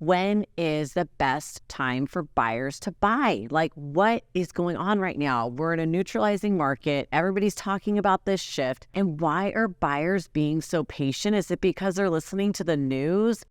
When is the best time for buyers to buy? Like, what is going on right now? We're in a neutralizing market. Everybody's talking about this shift. And why are buyers being so patient? Is it because they're listening to the news?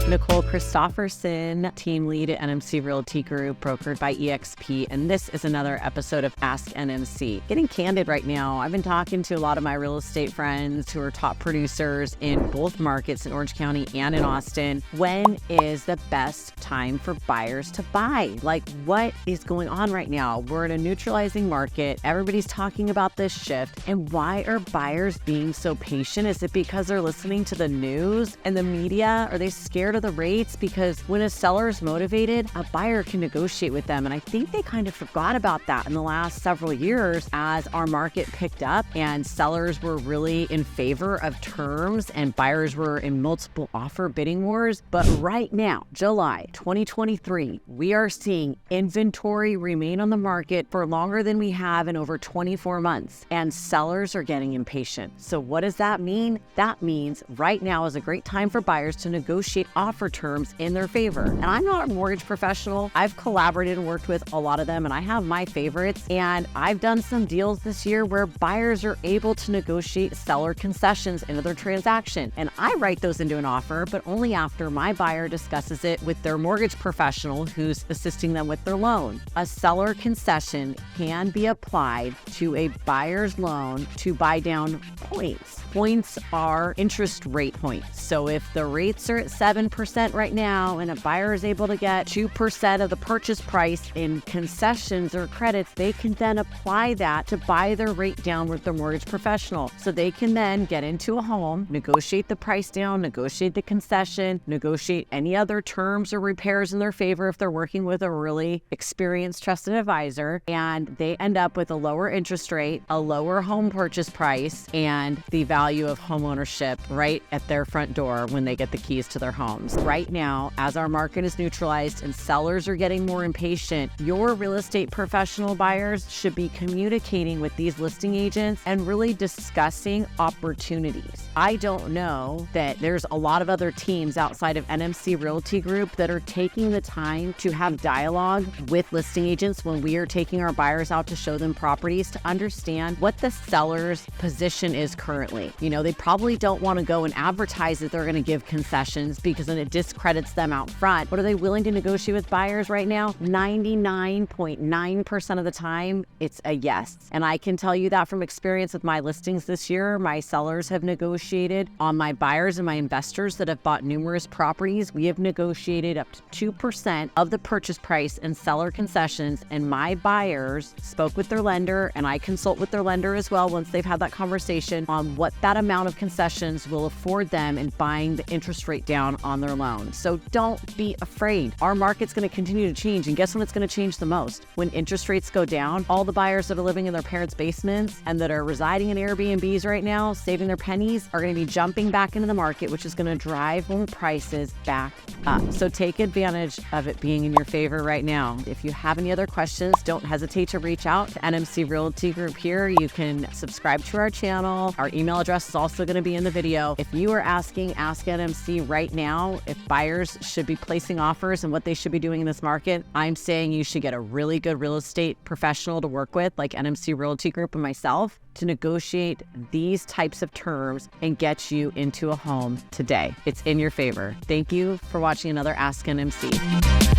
Nicole Christopherson, team lead at NMC Realty Group, brokered by EXP, and this is another episode of Ask NMC. Getting candid right now, I've been talking to a lot of my real estate friends who are top producers in both markets in Orange County and in Austin. When is the best time for buyers to buy? Like, what is going on right now? We're in a neutralizing market. Everybody's talking about this shift. And why are buyers being so patient? Is it because they're listening to the news and the media? Are they scared of the rates? Because when a seller is motivated, a buyer can negotiate with them. And I think they kind of forgot about that in the last several years as our market picked up and sellers were really in favor of terms and buyers were in multiple offer bidding wars. But right now, July 2023, we are seeing inventory remain on the market for longer than we have in over 24 months. And sellers are getting impatient. So what does that mean? That means right now is a great time for buyers to negotiate offer terms in their favor. And I'm not a mortgage professional. I've collaborated and worked with a lot of them, and I have my favorites. And I've done some deals this year where buyers are able to negotiate seller concessions into their transaction. And I write those into an offer, but only after my buyer discusses it with their mortgage professional who's assisting them with their loan. A seller concession can be applied to a buyer's loan to buy down points. Points are interest rate points. So if the rates are at 7% right now and a buyer is able to get 2% of the purchase price in concessions or credits, they can then apply that to buy their rate down with their mortgage professional. So they can then get into a home, negotiate the price down, negotiate the concession, negotiate any other terms or repairs in their favor if they're working with a really experienced, trusted advisor, and they end up with a lower interest rate, a lower home purchase price, and the value of home ownership right at their front door when they get the keys to their homes. Right now, as our market is neutralized and sellers are getting more impatient, your real estate professional buyers should be communicating with these listing agents and really discussing opportunities. I don't know that there's a lot of other teams outside of NMC Realty Group that are taking the time to have dialogue with listing agents when we are taking our buyers out to show them properties to understand what the seller's position is currently. You know, they probably don't want to go and advertise that they're going to give concessions because then it discredits them out front. But are they willing to negotiate with buyers right now? 99.9% of the time, it's a yes. And I can tell you that from experience with my listings this year. My sellers have negotiated on my buyers and my investors that have bought numerous properties. We have negotiated up to 2% of the purchase price in seller concessions. And my buyers spoke with their lender, and I consult with their lender as well once they've had that conversation on what that amount of concessions will afford them in buying the interest rate down on their loan. So don't be afraid. Our market's going to continue to change. And guess when it's going to change the most? When interest rates go down, all the buyers that are living in their parents' basements and that are residing in Airbnbs right now, saving their pennies, are going to be jumping back into the market, which is going to drive home prices back up. So take advantage of it being in your favor right now. If you have any other questions, don't hesitate to reach out to NMC Realty Group here. You can subscribe to our channel. Our email address is also going to be in the video. If you are asking Ask NMC right now if buyers should be placing offers and what they should be doing in this market, I'm saying you should get a really good real estate professional to work with, like NMC Realty Group and myself, to negotiate these types of terms and get you into a home today. It's in your favor. Thank you for watching another Ask NMC.